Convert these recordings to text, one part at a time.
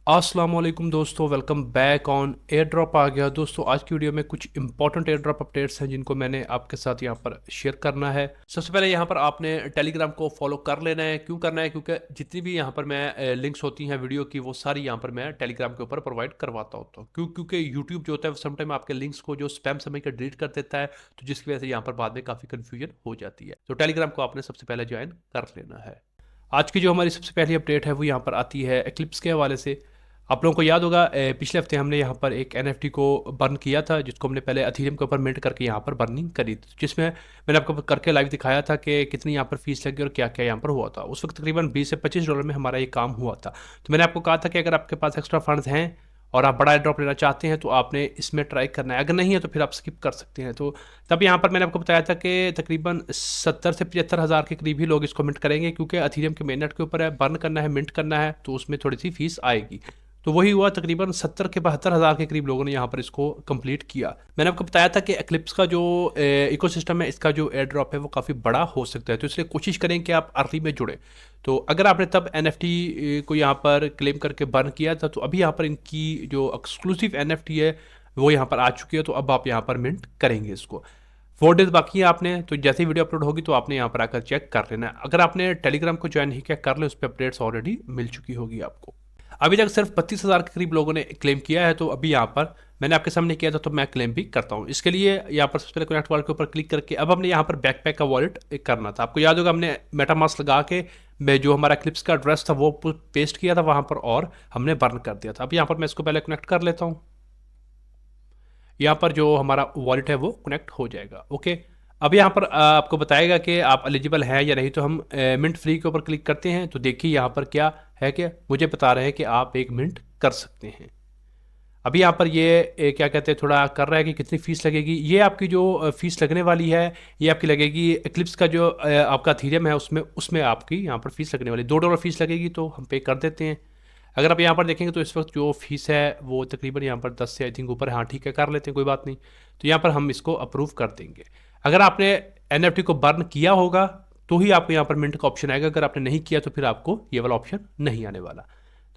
अस्सलाम वालेकुम दोस्तों, welcome back on air drop आ गया। दोस्तों आज की वीडियो में कुछ इंपॉर्टेंट एयर ड्रॉप अपडेट्स हैं जिनको मैंने आपके साथ यहाँ पर शेयर करना है। सबसे पहले यहाँ पर आपने टेलीग्राम को फॉलो कर लेना है। क्यों करना है? क्योंकि जितनी भी यहाँ पर मैं लिंक्स होती हैं वीडियो की वो सारी यहाँ पर मैं टेलीग्राम के ऊपर प्रोवाइड करवाता होता हूँ। क्योंकि यूट्यूब जो होता है समटाइम आपके लिंक्स को जो स्पैम समय का डिलीट कर देता है, तो जिसकी वजह से यहाँ पर बाद में काफ़ी कन्फ्यूजन हो जाती है। तो टेलीग्राम को आपने सबसे पहले ज्वाइन कर लेना है। आज की जो हमारी सबसे पहली अपडेट है वो यहाँ पर आती है एक्लिप्स के हवाले से। आप लोगों को याद होगा पिछले हफ्ते हमने यहाँ पर एक एनएफटी को बर्न किया था, जिसको हमने पहले अथीरियम के ऊपर मिंट करके यहाँ पर बर्निंग करी थी, जिसमें मैंने आपको करके लाइव दिखाया था कि कितनी यहाँ पर फीस लगी और क्या क्या यहाँ पर हुआ था। उस वक्त तकरीबन 20 से 25 डॉलर में हमारा ये काम हुआ था। तो मैंने आपको कहा था कि अगर आपके पास एक्स्ट्रा फंड्स हैं और आप बड़ा ड्रॉप लेना चाहते हैं तो आपने इसमें ट्राई करना है, अगर नहीं है तो फिर आप स्किप कर सकते हैं। तो तब यहाँ पर मैंने आपको बताया था कि तकरीबन 70 से 75 हज़ार के करीब ही लोग इसको मिंट करेंगे, क्योंकि अथीरियम के मेन नेट के ऊपर है, बर्न करना है, मिंट करना है, तो उसमें थोड़ी सी फीस आएगी। तो वही हुआ, तकरीबन 70 के 72 हज़ार के करीब लोगों ने यहाँ पर इसको कंप्लीट किया। मैंने आपको बताया था कि एक्लिप्स का जो इकोसिस्टम है, इसका जो एयर ड्रॉप है वो काफ़ी बड़ा हो सकता है, तो इसलिए कोशिश करें कि आप अर्ली में जुड़ें। तो अगर आपने तब एनएफटी को यहाँ पर क्लेम करके बर्न किया था, तो अभी यहाँ पर इनकी जो एक्सक्लूसिव एनएफटी है वो यहाँ पर आ चुकी है, तो अब आप यहाँ पर मिंट करेंगे इसको। 4 डेज बाकी है आपने, तो जैसे ही वीडियो अपलोड होगी तो आपने यहाँ पर आकर चेक कर लेना है। अगर आपने टेलीग्राम को ज्वाइन नहीं किया कर ले, उस पर अपडेट्स ऑलरेडी मिल चुकी होगी आपको। अभी तक सिर्फ 32 हज़ार के करीब लोगों ने क्लेम किया है, तो अभी यहाँ पर मैंने आपके सामने किया था तो मैं क्लेम भी करता हूँ। इसके लिए यहाँ पर सबसे पहले कनेक्ट वॉलेट के ऊपर क्लिक करके अब हमने यहाँ पर बैकपैक का वॉलेट करना था। आपको याद होगा हमने मेटामास्क लगा के मैं जो हमारा क्लिप्स का एड्रेस था वो पेस्ट किया था वहाँ पर और हमने बर्न कर दिया था। अब यहाँ पर मैं इसको पहले कनेक्ट कर लेता हूँ। यहाँ पर जो हमारा वॉलेट है वो कनेक्ट हो जाएगा। ओके, अब यहाँ पर आपको बताएगा कि आप एलिजिबल हैं या नहीं, तो हम मिंट फ्री के ऊपर क्लिक करते हैं। तो देखिए यहाँ पर क्या है कि मुझे बता रहे हैं कि आप एक मिनट कर सकते हैं। अभी यहाँ पर ये क्या कहते हैं, थोड़ा कर रहा है कि कितनी फ़ीस लगेगी। ये आपकी जो फ़ीस लगने वाली है ये आपकी लगेगी एक्लिप्स का जो आपका थीरियम है उसमें उसमें आपकी यहाँ पर फ़ीस लगने वाली $2 फ़ीस लगेगी, तो हम पे कर देते हैं। अगर आप यहाँ पर देखेंगे तो इस वक्त जो फ़ीस है वो तकरीबन यहाँ पर 10 से आई थिंक ऊपर है। हाँ ठीक है, कर लेते हैं, कोई बात नहीं। तो यहाँ पर हम इसको अप्रूव कर देंगे। अगर आपने एनएफटी को बर्न किया होगा तो ही आपको यहाँ पर मिंट का ऑप्शन आएगा, अगर आपने नहीं किया तो फिर आपको ये वाला ऑप्शन नहीं आने वाला।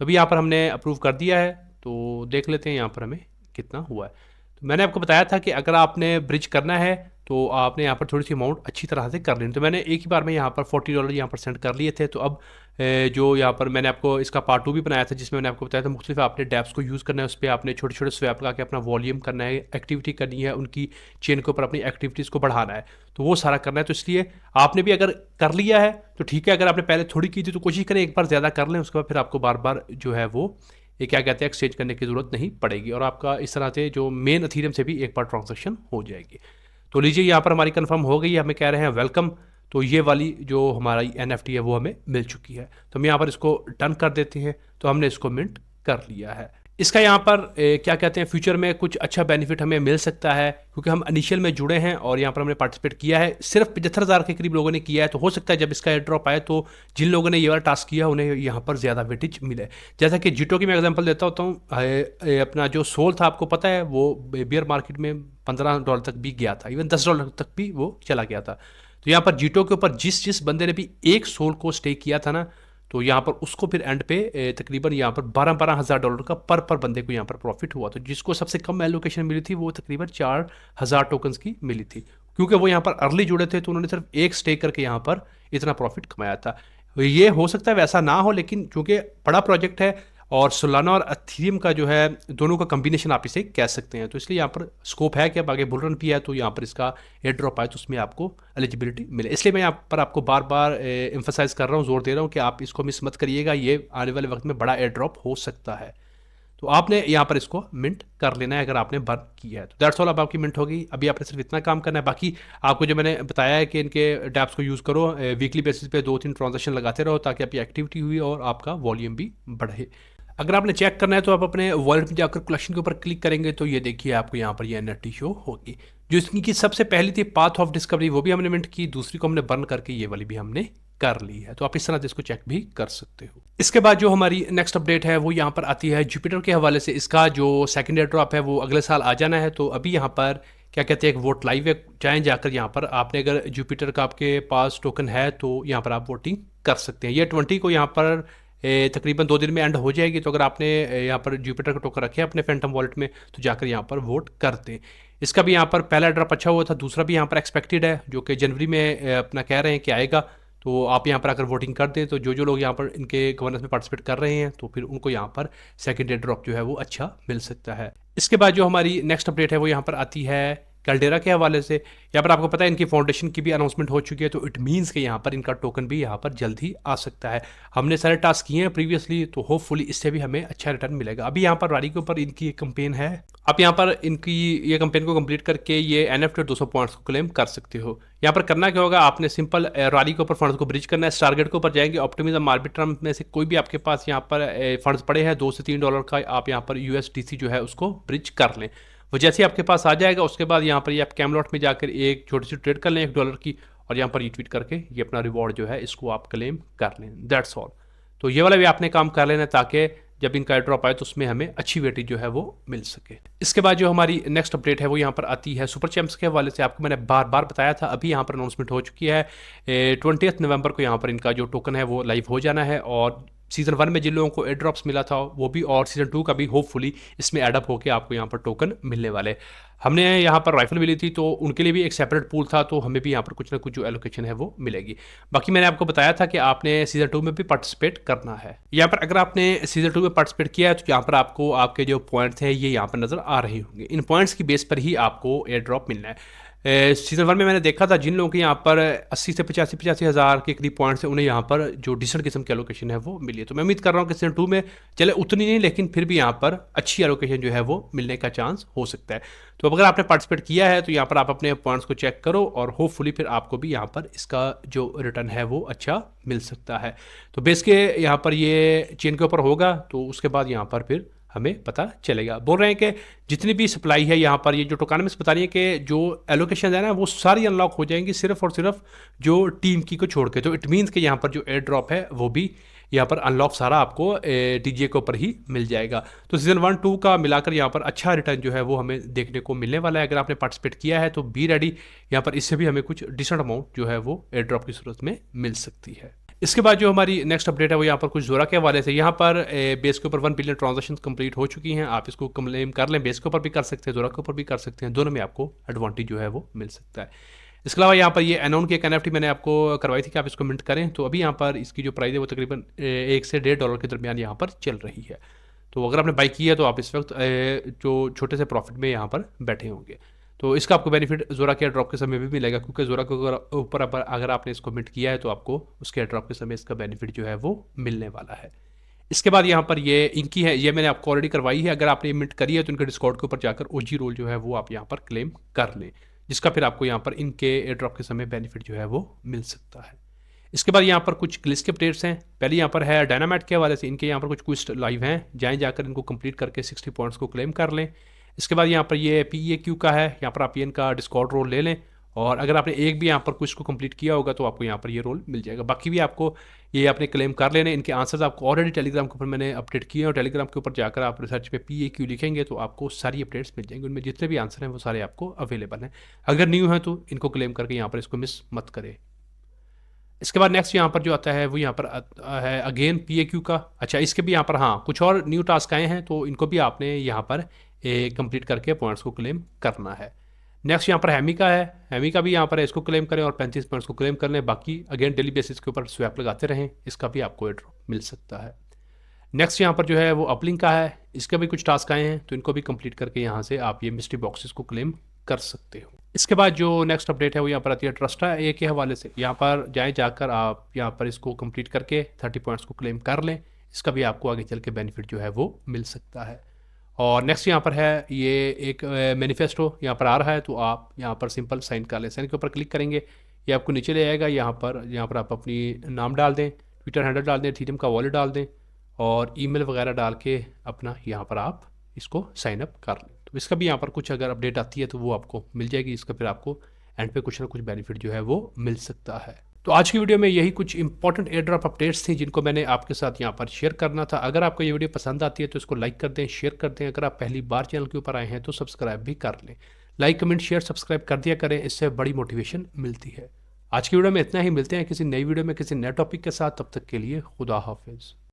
तो अभी यहाँ पर हमने अप्रूव कर दिया है, तो देख लेते हैं यहाँ पर हमें कितना हुआ है। तो मैंने आपको बताया था कि अगर आपने ब्रिज करना है तो आपने यहाँ पर थोड़ी सी अमाउंट अच्छी तरह से कर लेनी। तो मैंने एक ही बार में यहाँ पर $40 यहाँ पर सेंड कर लिए थे। तो अब जो यहाँ पर मैंने आपको इसका पार्ट 2 भी बनाया था, जिसमें मैंने आपको बताया था मुख्तलिफ आपने डैप्स को यूज़ करना है, उस पर आपने छोटे छोटे स्वैप लगा के अपना वॉल्यूम करना है, एक्टिविटी करनी है, उनकी चेन के ऊपर अपनी एक्टिविटीज़ को बढ़ाना है, तो वो सारा करना है। तो इसलिए आपने भी अगर कर लिया है तो ठीक है, अगर आपने पहले थोड़ी की थी तो कोशिश करें एक बार ज़्यादा कर लें, उसके बाद फिर आपको बार बार जो है वो ये क्या कहते हैं एक्सचेंज करने की ज़रूरत नहीं पड़ेगी, और आपका इस तरह से जो मेन अथीरियम से भी एक बार ट्रांजेक्शन हो जाएगी। तो लीजिए यहाँ पर हमारी कंफर्म हो गई है, हमें कह रहे हैं वेलकम। तो ये वाली जो हमारी एनएफटी है वो हमें मिल चुकी है, तो हम यहाँ पर इसको डन कर देते हैं। तो हमने इसको मिंट कर लिया है। इसका यहाँ पर क्या कहते हैं फ्यूचर में कुछ अच्छा बेनिफिट हमें मिल सकता है, क्योंकि हम इनिशियल में जुड़े हैं और यहाँ पर हमने पार्टिसिपेट किया है। सिर्फ 75 हज़ार के करीब लोगों ने किया है, तो हो सकता है जब इसका एयर ड्रॉप आए तो जिन लोगों ने ये वाला टास्क किया उन्हें यहाँ पर ज़्यादा वेटेज मिले। जैसा कि जीटो की मैं एग्जांपल देता होता हूँ, अपना जो सोल था आपको पता है वो बियर मार्केट में $15 तक भी गया था, इवन $10 तक भी वो चला गया था। तो यहाँ पर जीटो के ऊपर जिस जिस बंदे ने भी एक सोल को स्टे किया था ना, तो यहाँ पर उसको फिर एंड पे तकरीबन यहाँ पर $12 हज़ार का पर बंदे को यहाँ पर प्रॉफिट हुआ। तो जिसको सबसे कम एलोकेशन मिली थी वो तकरीबन 4,000 टोकन्स की मिली थी, क्योंकि वो यहाँ पर अर्ली जुड़े थे, तो उन्होंने सिर्फ एक स्टे करके यहाँ पर इतना प्रॉफिट कमाया था। ये हो सकता है वैसा ना हो, लेकिन चूंकि बड़ा प्रोजेक्ट है और सोलाना और अथीरियम का जो है दोनों का कम्बिनेशन आप इसे कह सकते हैं, तो इसलिए यहाँ पर स्कोप है कि अब आगे बुल रन भी है तो यहाँ पर इसका एयर ड्रॉप आए तो उसमें आपको एलिजिबिलिटी मिले। इसलिए मैं यहाँ पर आपको बार बार एम्फोसाइज कर रहा हूँ, जोर दे रहा हूँ कि आप इसको मिस मत करिएगा, ये आने वाले वक्त में बड़ा एयर ड्रॉप हो सकता है। तो आपने यहाँ पर इसको मिंट कर लेना है अगर आपने बर्न किया है। तो दैट्स ऑल, अब आपकी मिंट होगी। अभी आपने सिर्फ इतना काम करना है। बाकी आपको जो मैंने बताया है कि इनके डैप्स को यूज़ करो, वीकली बेसिस पे 2-3 ट्रांजेक्शन लगाते रहो ताकि आपकी एक्टिविटी हुई और आपका वॉल्यूम भी बढ़े। अगर आपने चेक करना है तो आप अपने वॉलेट में जाकर कलेक्शन के ऊपर क्लिक करेंगे तो ये देखिए आपको यहाँ पर ये एनएफटी शो होगी। जो इसकी सबसे पहली थी पाथ ऑफ डिस्कवरी, वो भी हमने मिंट की, दूसरी को हमने बर्न करके ये वाली भी हमने कर ली है। तो आप इस तरह से इसको चेक भी कर सकते हो। इसके बाद जो हमारी नेक्स्ट अपडेट है वो यहाँ पर आती है जुपिटर के हवाले से। इसका जो सेकंड एयर ड्रॉप है वो अगले साल आ जाना है। तो अभी यहाँ पर क्या कहते हैं एक वोट लाइव है, चाहें जाकर यहाँ पर आपने अगर जुपिटर का आपके पास टोकन है तो यहाँ पर आप वोटिंग कर सकते हैं। ये 20 को यहाँ पर तकरीबन 2 दिन में एंड हो जाएगी। तो अगर आपने यहाँ पर जुपिटर का टोकन रखे अपने फैंटम वॉलेट में तो जाकर यहाँ पर वोट कर दें। इसका भी यहाँ पर पहला ड्रॉप अच्छा हुआ था, दूसरा भी यहाँ पर एक्सपेक्टेड है जो कि जनवरी में अपना कह रहे हैं कि आएगा। तो आप यहाँ पर अगर वोटिंग कर दें तो जो लोग यहाँ पर इनके गवर्नेंस में पार्टिसिपेट कर रहे हैं तो फिर उनको यहाँ पर सेकेंड ड्रॉप जो है वो अच्छा मिल सकता है। इसके बाद जो हमारी नेक्स्ट अपडेट है वो यहाँ पर आती है कैल्डेरा के हवाले से। यहाँ पर आपको पता है इनकी फाउंडेशन की भी अनाउंसमेंट हो चुकी है, तो इट मीन्स कि यहाँ पर इनका टोकन भी यहाँ पर जल्द ही आ सकता है। हमने सारे टास्क किए हैं प्रीवियसली, तो होपफुली इससे भी हमें अच्छा रिटर्न मिलेगा। अभी यहाँ पर रारी के ऊपर इनकी एक कंपेन है, आप यहाँ पर इनकी ये कंपेन को कंप्लीट करके ये NFT 200 पॉइंट्स को क्लेम कर सकते हो। यहाँ पर करना क्या होगा, आपने सिंपल रारी के ऊपर फंड्स को ब्रिज करना है। स्टारगेट के ऊपर जाएंगे, ऑप्टिमिज्म आर्बिट्रम में से कोई भी आपके पास यहाँ पर फंड्स पड़े हैं $2 से $3 का, आप यहाँ पर USDC जो है उसको ब्रिज कर लें। वो जैसे ही आपके पास आ जाएगा उसके बाद यहाँ पर ये आप कैमलॉट में जाकर एक छोटी सी ट्रेड कर लें $1 की, और यहाँ पर रीट्वीट करके ये अपना रिवॉर्ड जो है इसको आप क्लेम कर लें। That's all. तो ये वाला भी आपने काम कर लेना ताकि जब इनका ड्रॉप आए तो उसमें हमें अच्छी वेटेज जो है वो मिल सके। इसके बाद जो हमारी नेक्स्ट अपडेट है वो यहाँ पर आती है सुपर चैम्प्स के हवाले से। आपको मैंने बार बार बताया था, अभी यहाँ पर अनाउंसमेंट हो चुकी है। 20 नवंबर को यहाँ पर इनका जो टोकन है वो लाइव हो जाना है, और सीज़न 1 में जिन लोगों को एयर ड्रॉप्स मिला था वो भी, और सीज़न 2 का भी होपफुली इसमें एडअप होकर आपको यहाँ पर टोकन मिलने वाले। हमने यहाँ पर राइफल मिली थी तो उनके लिए भी एक सेपरेट पूल था, तो हमें भी यहाँ पर कुछ ना कुछ जो एलोकेशन है वो मिलेगी। बाकी मैंने आपको बताया था कि आपने सीज़न 2 में भी पार्टिसिपेट करना है। यहाँ पर अगर आपने सीज़न 2 में पार्टिसिपेट किया है तो यहाँ पर आपको आपके जो पॉइंट्स हैं ये यहाँ पर नज़र आ रहे होंगे। इन पॉइंट्स की बेस पर ही आपको एयर ड्रॉप मिलना है। सीज़न 1 में मैंने देखा था जिन लोगों के यहाँ पर 80 से 85 हज़ार के करीब पॉइंट्स हैं, उन्हें यहाँ पर जो डिसेंट किस्म की एलोकेशन है वो मिली है। तो मैं उम्मीद कर रहा हूँ कि सीज़न 2 में चले उतनी नहीं, लेकिन फिर भी यहाँ पर अच्छी एलोकेशन जो है वो मिलने का चांस हो सकता है। तो अगर आपने पार्टिसिपेट किया है तो यहाँ पर आप अपने पॉइंट्स को चेक करो, और होपफुली फिर आपको भी यहाँ पर इसका जो रिटर्न है वो अच्छा मिल सकता है। तो बेस के यहाँ पर ये चेन के ऊपर होगा, तो उसके बाद यहाँ पर फिर हमें पता चलेगा। बोल रहे हैं कि जितनी भी सप्लाई है यहाँ पर, ये जो टोकनमिक्स बता रही है कि जो एलोकेशन है ना वो सारी अनलॉक हो जाएंगी सिर्फ और सिर्फ जो टीम की को छोड़ के। तो इट मीन्स कि यहाँ पर जो एयर ड्रॉप है वो भी यहाँ पर अनलॉक सारा आपको डीजे के ऊपर ही मिल जाएगा। तो सीजन 1-2 का मिलाकर यहाँ पर अच्छा रिटर्न जो है वो हमें देखने को मिलने वाला है। अगर आपने पार्टिसिपेट किया है तो बी रेडी, यहाँ पर इससे भी हमें कुछ डिसेंट अमाउंट जो है वो एयर ड्रॉप की सूरत में मिल सकती है। इसके बाद जो हमारी नेक्स्ट अपडेट है वो यहाँ पर कुछ जोरा के हवाले से। यहाँ पर बेस के ऊपर 1 बिलियन ट्रांजेक्शन कंप्लीट हो चुकी हैं। आप इसको क्लेम कर लें, बेस के ऊपर भी कर सकते हैं, जोरा के ऊपर भी कर सकते हैं, दोनों में आपको एडवांटेज जो है वो मिल सकता है। इसके अलावा यहाँ पर ये एनोन की एक NFT मैंने आपको करवाई थी कि आप इसको मिंट करें, तो अभी यहाँ पर इसकी जो प्राइस है वो तकरीबन $1 से $1.5 के दरमियान यहाँ पर चल रही है। तो अगर आपने बाई की है तो आप इस वक्त जो छोटे से प्रॉफिट में यहाँ पर बैठे होंगे। तो इसका आपको बेनिफिट जोरा के ड्रॉप के समय भी मिलेगा, क्योंकि जोरा के ऊपर अगर आपने इसको मिंट किया है तो आपको उसके ड्रॉप के समय इसका बेनिफिट जो है वो मिलने वाला है। इसके बाद यहाँ पर ये इनकी है, ये मैंने आपको ऑलरेडी करवाई है। अगर आपने ये मिंट करी है तो इनके डिस्कॉर्ड के ऊपर जाकर OG रोल जो है वो आप यहाँ पर क्लेम कर लें, जिसका फिर आपको यहाँ पर इनके एयर ड्रॉप के समय बेनिफिट जो है वो मिल सकता है। इसके बाद यहाँ पर कुछ क्लिस के अपडेट्स हैं। पहले यहाँ पर है डायनामाइट के हवाले से, इनके यहाँ पर कुछ क्विस्ट लाइव हैं, जाएँ जाकर इनको कंप्लीट करके 60 पॉइंट्स को क्लेम कर लें। इसके बाद यहाँ पर ये PEAQ का है, यहाँ पर आप इनका डिस्कॉर्ड रोल ले लें, और अगर आपने एक भी यहाँ पर क्विज को कंप्लीट किया होगा तो आपको यहाँ पर ये रोल मिल जाएगा। बाकी भी आपको ये अपने क्लेम कर लेने। इनके आंसर्स आपको ऑलरेडी टेलीग्राम के ऊपर मैंने अपडेट किए हैं, और टेलीग्राम के ऊपर जाकर आप रिसर्च पे PAQ लिखेंगे तो आपको सारी अपडेट्स मिल जाएंगी। उनमें जितने भी आंसर हैं वो सारे आपको अवेलेबल हैं। अगर न्यू है तो इनको क्लेम करके यहाँ पर इसको मिस मत करें। इसके बाद नेक्स्ट यहाँ पर जो आता है वो यहाँ पर है अगेन PAQ का। अच्छा, इसके भी यहाँ पर हाँ कुछ और न्यू टास्क आए हैं, तो इनको भी आपने यहाँ पर कंप्लीट करके पॉइंट्स को क्लेम करना है। नेक्स्ट यहाँ पर हैमी का है, हैमी का भी यहाँ पर इसको क्लेम करें और 35 पॉइंट्स को क्लेम कर लें। बाकी अगेन डेली बेसिस के ऊपर स्वैप लगाते रहें, इसका भी आपको एयर ड्रॉप मिल सकता है। नेक्स्ट यहाँ पर जो है वो अपलिंक का है, इसके भी कुछ टास्क आए हैं, तो इनको भी कंप्लीट करके यहाँ से आप ये मिस्ट्री बॉक्सेस को क्लेम कर सकते हो। इसके बाद जो नेक्स्ट अपडेट है वो यहाँ पर आती है ट्रस्टा ए के हवाले से। यहाँ पर जाकर आप यहाँ पर इसको कंप्लीट करके 30 पॉइंट्स को क्लेम कर लें, इसका भी आपको आगे चल के बेनिफिट जो है वो मिल सकता है। और नेक्स्ट यहाँ पर है ये एक मैनिफेस्टो यहाँ पर आ रहा है, तो आप यहाँ पर सिंपल साइन कर लें। साइन के ऊपर क्लिक करेंगे, ये आपको नीचे ले आएगा। यहाँ पर आप अपनी नाम डाल दें, ट्विटर हैंडल डाल दें, इथेरियम का वॉलेट डाल दें, और ईमेल वगैरह डाल के अपना यहाँ पर आप इसको साइन अप कर लें। तो इसका भी यहाँ पर कुछ अगर अपडेट आती है तो वो आपको मिल जाएगी, इसका फिर आपको एंड पे कुछ ना कुछ बेनिफिट जो है वो मिल सकता है। तो आज की वीडियो में यही कुछ इंपॉर्टेंट एयर ड्रॉप अपडेट्स थी जिनको मैंने आपके साथ यहाँ पर शेयर करना था। अगर आपको ये वीडियो पसंद आती है तो इसको लाइक कर दें, शेयर कर दें। अगर आप पहली बार चैनल के ऊपर आए हैं तो सब्सक्राइब भी कर लें। लाइक कमेंट शेयर सब्सक्राइब कर दिया करें, इससे बड़ी मोटिवेशन मिलती है। आज की वीडियो में इतना ही, मिलते हैं किसी नई वीडियो में किसी नए टॉपिक के साथ। तब तक के लिए खुदा हाफिज़।